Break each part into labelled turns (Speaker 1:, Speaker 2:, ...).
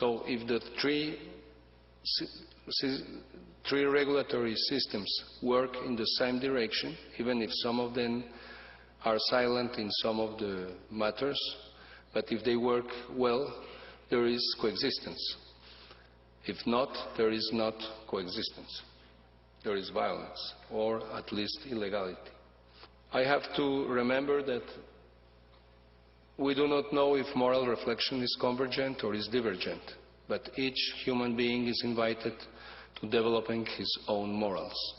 Speaker 1: So if the three regulatory systems work in the same direction, even if some of them are silent in some of the matters, but if they work well, there is coexistence. If not, there is not coexistence. There is violence, or at least illegality. I have to remember that we do not know if moral reflection is convergent or is divergent, but each human being is invited to developing his own morals,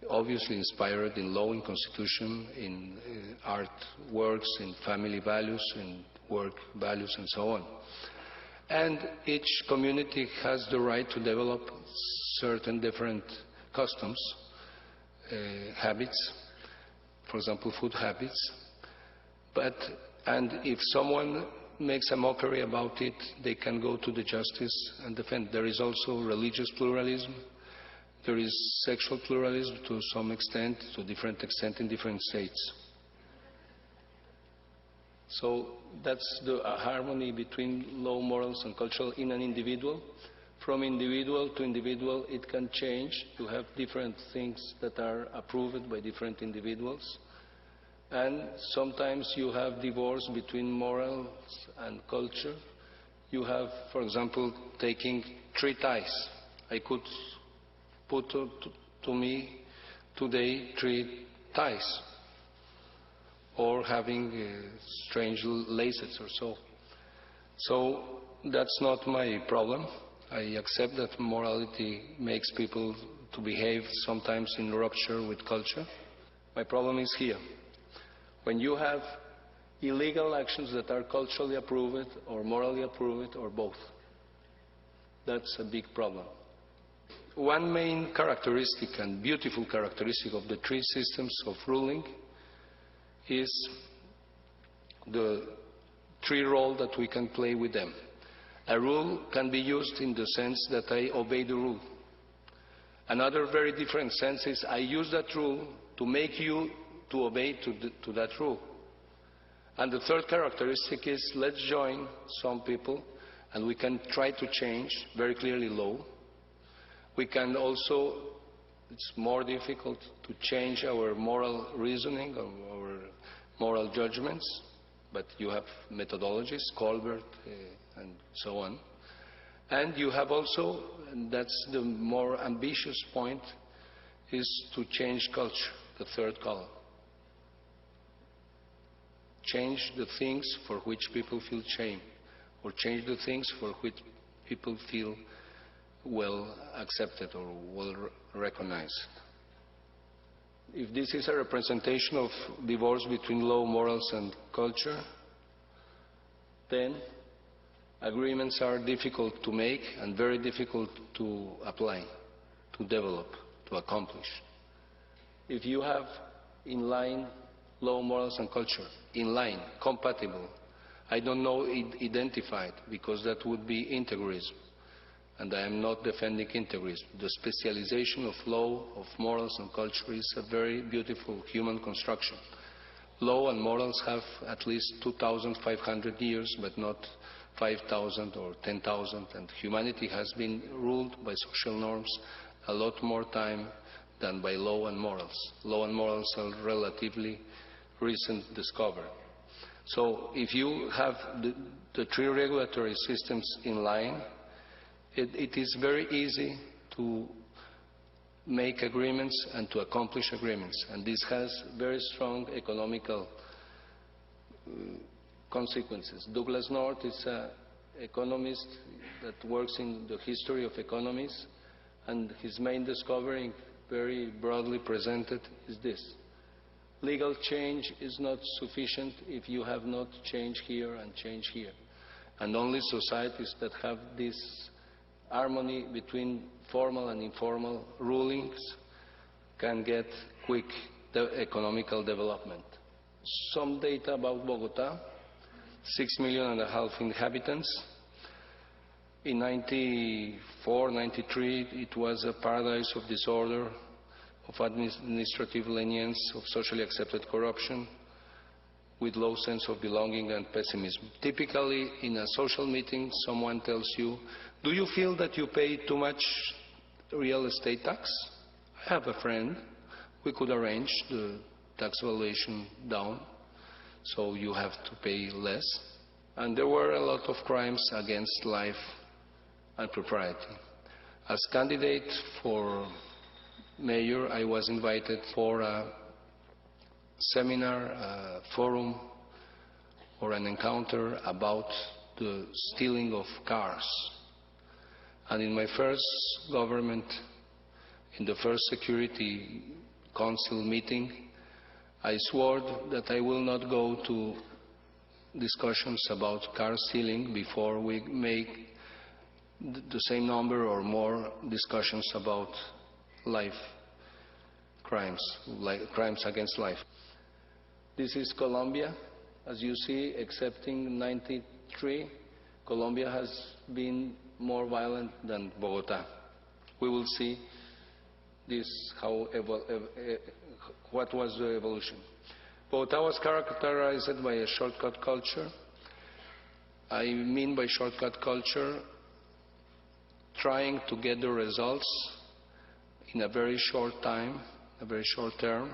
Speaker 1: obviously inspired in law, in constitution, in art works, in family values, in work values, and so on. And each community has the right to develop certain different customs, habits, for example, food habits. And if someone makes a mockery about it, they can go to the justice and defend. There is also religious pluralism. There is sexual pluralism to some extent, to different extent in different states. So that's the harmony between law, morals, and cultural in an individual. From individual to individual, it can change. You have different things that are approved by different individuals. And sometimes you have divorce between morals and culture. You have, for example, taking 3 ties. I could put to me today 3 ties, or having strange laces or so. So that's not my problem. I accept that morality makes people to behave sometimes in rupture with culture. My problem is here. When you have illegal actions that are culturally approved or morally approved or both, that's a big problem. One main characteristic and beautiful characteristic of the 3 systems of ruling is the 3 roles that we can play with them. A rule can be used in the sense that I obey the rule. Another very different sense is I use that rule to make you to obey to that rule. And the third characteristic is let's join some people and we can try to change very clearly law. We can also, it's more difficult to change our moral reasoning or our moral judgments, but you have methodologies, Colbert and so on. And you have also, and that's the more ambitious point, is to change culture, the third column. Change the things for which people feel shame, or change the things for which people feel well accepted or well recognized. If this is a representation of divorce between law, morals, and culture, then agreements are difficult to make and very difficult to apply, to develop, to accomplish. If you have in line law, morals, and culture, in line, compatible, I don't know identified, because that would be integrism. And I am not defending integrism. The specialization of law, of morals and culture is a very beautiful human construction. Law and morals have at least 2,500 years, but not 5,000 or 10,000. And humanity has been ruled by social norms a lot more time than by law and morals. Law and morals are relatively recent discovery. So if you have the 3 regulatory systems in line, it is very easy to make agreements and to accomplish agreements. And this has very strong economical consequences. Douglas North is an economist that works in the history of economies, and his main discovery, very broadly presented, is this. Legal change is not sufficient if you have not change here and change here. And only societies that have this harmony between formal and informal rulings can get quick economical development. Some data about Bogota: 6.5 million inhabitants. In 94, 93, it was a paradise of disorder, of administrative lenience, of socially accepted corruption. with low sense of belonging and pessimism. Typically, in a social meeting, someone tells you, do you feel that you pay too much real estate tax? I have a friend. We could arrange the tax valuation down, so you have to pay less. And there were a lot of crimes against life and propriety. As candidate for mayor, I was invited for a seminar, a forum, or an encounter about the stealing of cars. And in my first government, in the first Security Council meeting, I swore that I will not go to discussions about car stealing before we make the same number or more discussions about life crimes, like crimes against life. This is Colombia. As you see, excepting 93, Colombia has been more violent than Bogota. We will see this, what was the evolution. Bogota was characterized by a shortcut culture. I mean by shortcut culture, trying to get the results in a very short time, a very short term,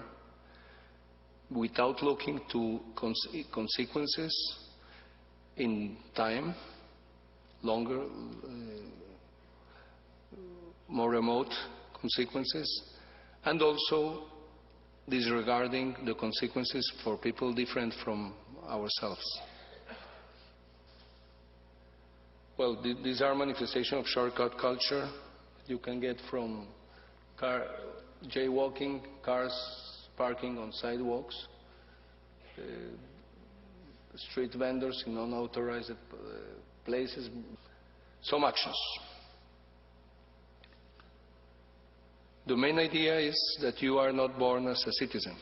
Speaker 1: without looking to consequences in time, longer, more remote consequences, and also disregarding the consequences for people different from ourselves. Well, these are manifestations of shortcut culture you can get from jaywalking, cars parking on sidewalks, street vendors in unauthorized places. Some actions. The main idea is that you are not born as a citizen.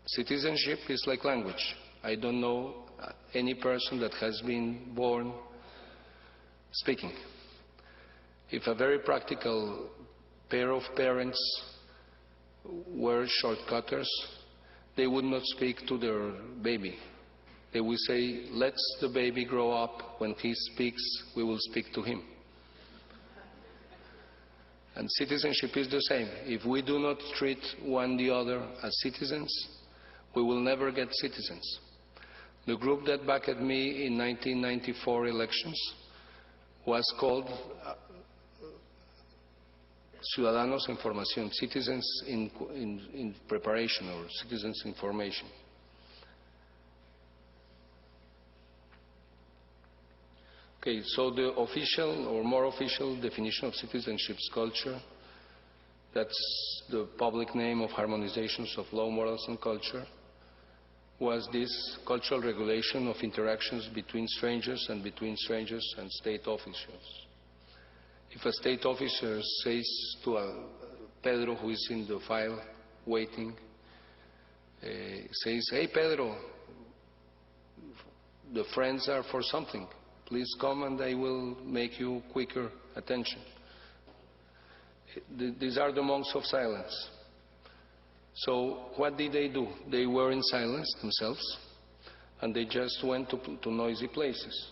Speaker 1: Citizenship is like language. I don't know any person that has been born speaking. If a very practical pair of parents were shortcutters, they would not speak to their baby. They will say, let the baby grow up. When he speaks, we will speak to him. And citizenship is the same. If we do not treat one the other as citizens, we will never get citizens. The group that backed me in 1994 elections was called Ciudadanos en Formación, citizens in preparation, or citizens in formation. Okay, so the official or more official definition of citizenship culture, that's the public name of harmonizations of law, morals, and culture, was this cultural regulation of interactions between strangers and between strangers and state officials. If a state officer says to Pedro, who is in the file waiting, says, hey Pedro, the friends are for something. Please come and I will make you quicker attention. These are the monks of silence. So what did they do? They were in silence themselves, and they just went to noisy places.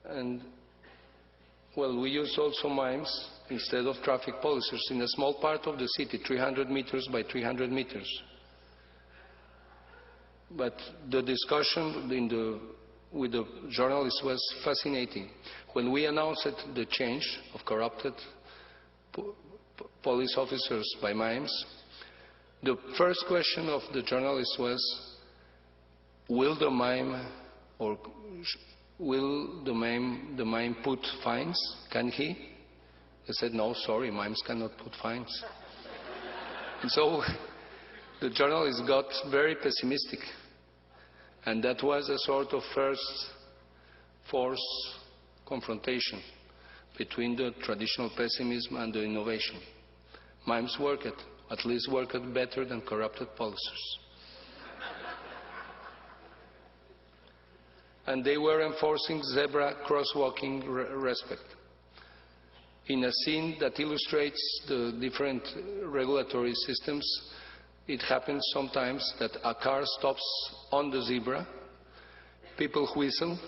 Speaker 1: And, well, we use also mimes instead of traffic policies in a small part of the city, 300 meters by 300 meters. But the discussion with the journalists was fascinating. When we announced the change of corrupted police officers by mimes, the first question of the journalist was, will the mime put fines? Can he? They said, no, sorry, mimes cannot put fines. And so the journalists got very pessimistic. And that was a sort of first force confrontation between the traditional pessimism and the innovation. Mimes worked, at least worked better than corrupted policers. And they were enforcing zebra crosswalking respect. In a scene that illustrates the different regulatory systems, It happens sometimes that a car stops on the zebra, people whistle.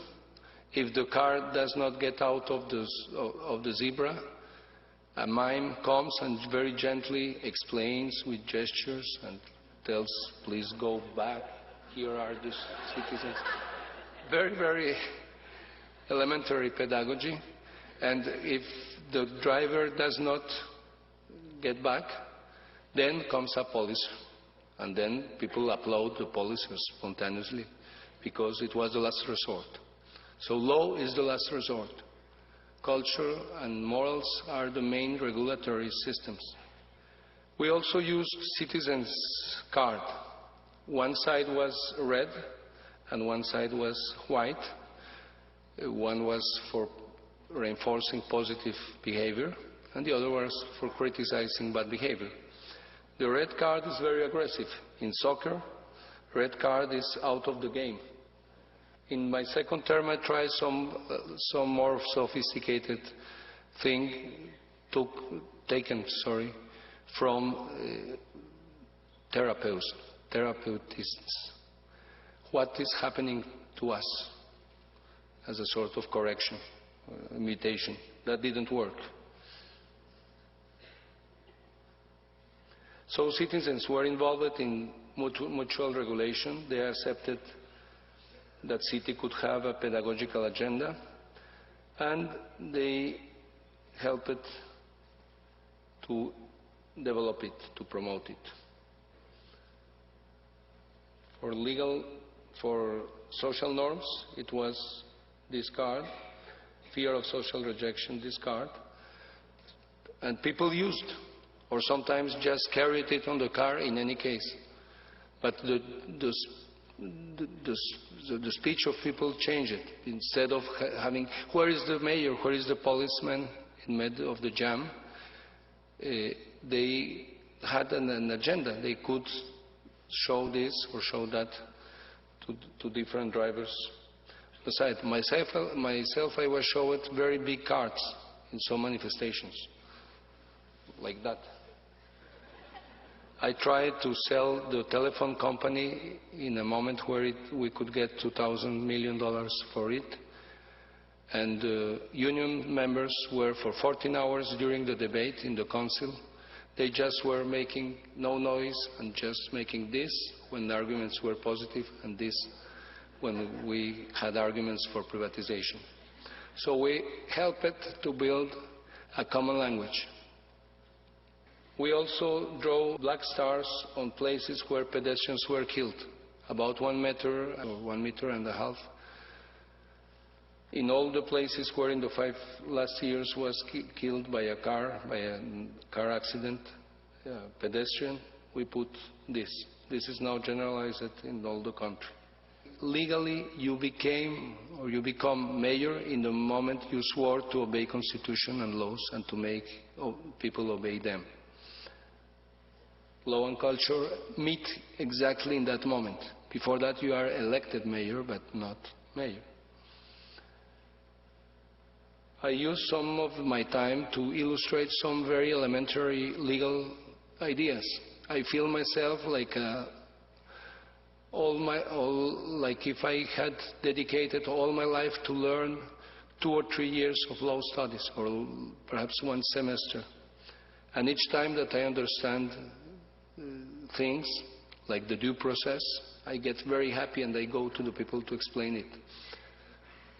Speaker 1: If the car does not get out of the zebra, a mime comes and very gently explains with gestures and tells, please go back, here are the citizens. Very, very elementary pedagogy. And if the driver does not get back, then comes a police. And then people applaud the police spontaneously because it was the last resort. So law is the last resort. Culture and morals are the main regulatory systems. We also used citizens' card. One side was red and one side was white. One was for reinforcing positive behavior and the other was for criticizing bad behavior. The red card is very aggressive. In soccer, red card is out of the game. In my second term, I tried some more sophisticated thing taken from therapeutists. What is happening to us as a sort of correction, imitation. That didn't work. So citizens were involved in mutual regulation. They accepted that city could have a pedagogical agenda, and they helped to develop it, to promote it. For social norms, it was this card, fear of social rejection, this card, and people used or sometimes just carried it on the car in any case. But the speech of people changed it. Instead of having, where is the mayor, where is the policeman in the middle of the jam, they had an agenda. They could show this or show that to different drivers. Besides, myself, I was showed very big cards in some manifestations, like that. I tried to sell the telephone company in a moment where we could get $2,000 million for it. And union members were for 14 hours during the debate in the council. They just were making no noise and just making this when the arguments were positive and this when we had arguments for privatization. So we helped to build a common language. We also draw black stars on places where pedestrians were killed, about 1 meter or 1.5 meters. In all the places where in the 5 last years was killed by a car accident, pedestrian, we put this. This is now generalized in all the country. Legally, you become mayor in the moment you swore to obey Constitution and laws and to make people obey them. Law and culture meet exactly in that moment. Before that, you are elected mayor, but not mayor. I use some of my time to illustrate some very elementary legal ideas. I feel myself like like if I had dedicated all my life to learn 2 or 3 years of law studies, or perhaps 1 semester. And each time that I understand things, like the due process, I get very happy and I go to the people to explain it.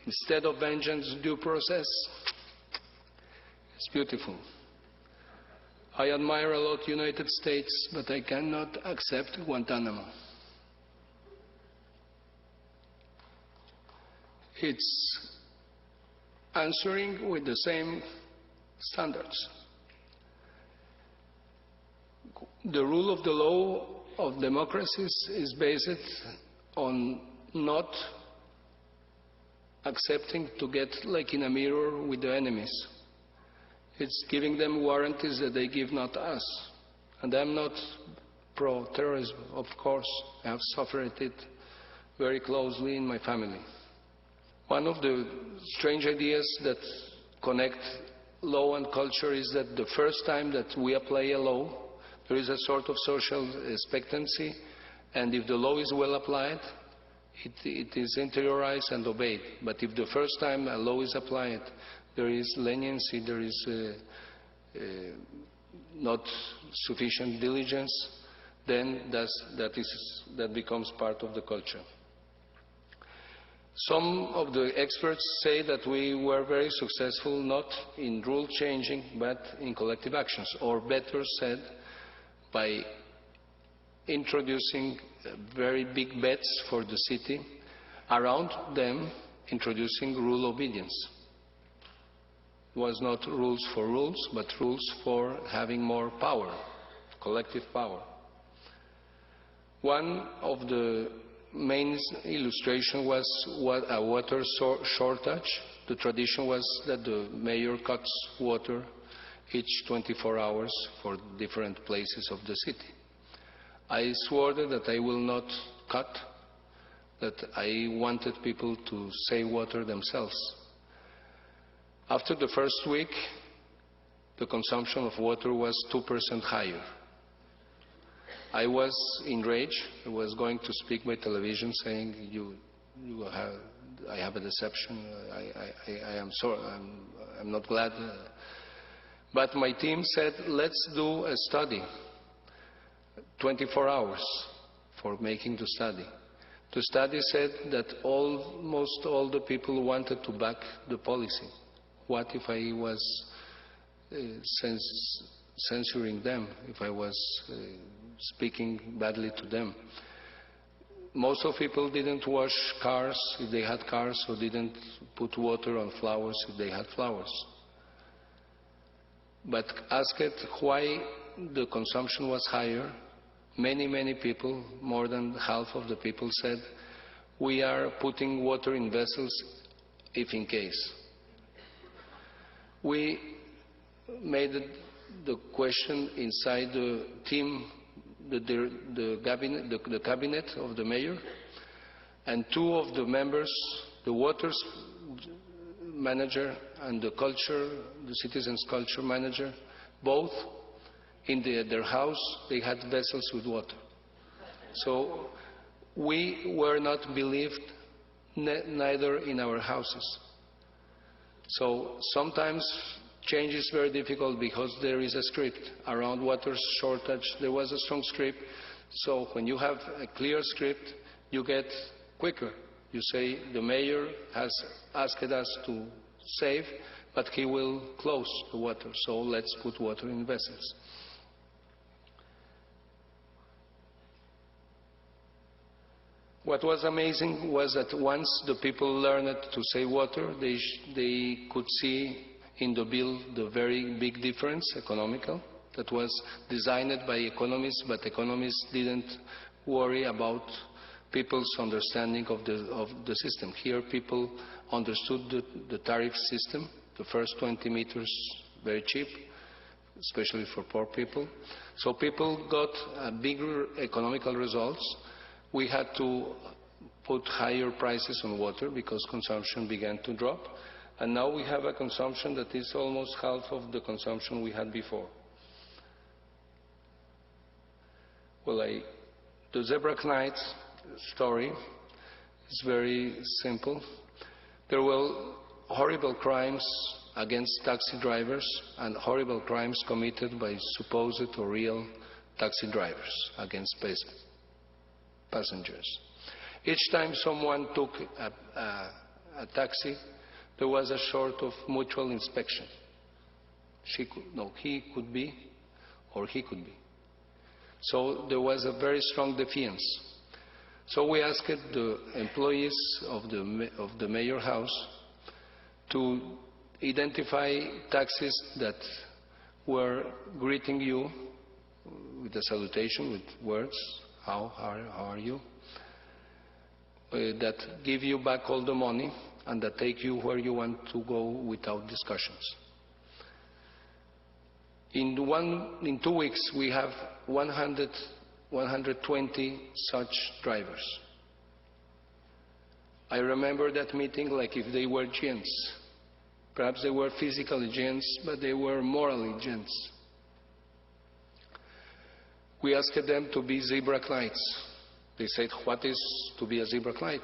Speaker 1: Instead of vengeance, due process, it's beautiful. I admire a lot the United States, but I cannot accept Guantanamo. It's answering with the same standards. The rule of the law of democracies is based on not accepting to get like in a mirror with the enemies. It's giving them warranties that they give not us. And I'm not pro-terrorism, of course. I have suffered it very closely in my family. One of the strange ideas that connect law and culture is that the first time that we apply a law, There is a sort of social expectancy, and if the law is well applied, it is interiorized and obeyed. But if the first time a law is applied, there is leniency, there is not sufficient diligence, then that becomes part of the culture. Some of the experts say that we were very successful not in rule changing but in collective actions, or better said, by introducing very big bets for the city, around them introducing rule obedience. It was not rules for rules, but rules for having more power, collective power. One of the main illustration was a water shortage. The tradition was that the mayor cuts water each 24 hours for different places of the city. I swore that I will not cut, that I wanted people to save water themselves. After the first week, the consumption of water was 2% higher. I was enraged. I was going to speak by television saying, I have a deception. I am sorry. I'm not glad. But my team said, let's do a study, 24 hours for making the study. The study said that almost all the people wanted to back the policy. What if I was censoring them, if I was speaking badly to them? Most of people didn't wash cars if they had cars, or didn't put water on flowers if they had flowers. But asked why the consumption was higher, many people, more than half of the people said, we are putting water in vessels if in case. We made the question inside the team, the cabinet of the mayor, and two of the members, the water manager and the citizens' culture manager, both in their house, they had vessels with water. So we were not believed, neither in our houses. So sometimes change is very difficult because there is a script. Around water shortage, there was a strong script. So when you have a clear script, you get quicker. You say, the mayor has asked us to save, but he will close the water, so let's put water in vessels. What was amazing was that once the people learned to save water, they could see in the bill the very big difference, economical, that was designed by economists, but economists didn't worry about people's understanding of the system. Here people understood the tariff system, the first 20 meters very cheap, especially for poor people. So people got bigger economical results. We had to put higher prices on water because consumption began to drop. And now we have a consumption that is almost half of the consumption we had before. Well, the Zebra Knights story is very simple. There were horrible crimes against taxi drivers and horrible crimes committed by supposed or real taxi drivers against passengers. Each time someone took a taxi, there was a sort of mutual inspection. He could be, or he could be. So there was a very strong defiance. So we asked the employees of the mayor house to identify taxis that were greeting you with a salutation, with words, how are you? That give you back all the money and that take you where you want to go without discussions. In 2 weeks, we have 120 such drivers. I remember that meeting like if they were giants. Perhaps they were physically giants, but they were morally giants. We asked them to be zebra lights. They said, what is to be a zebra light?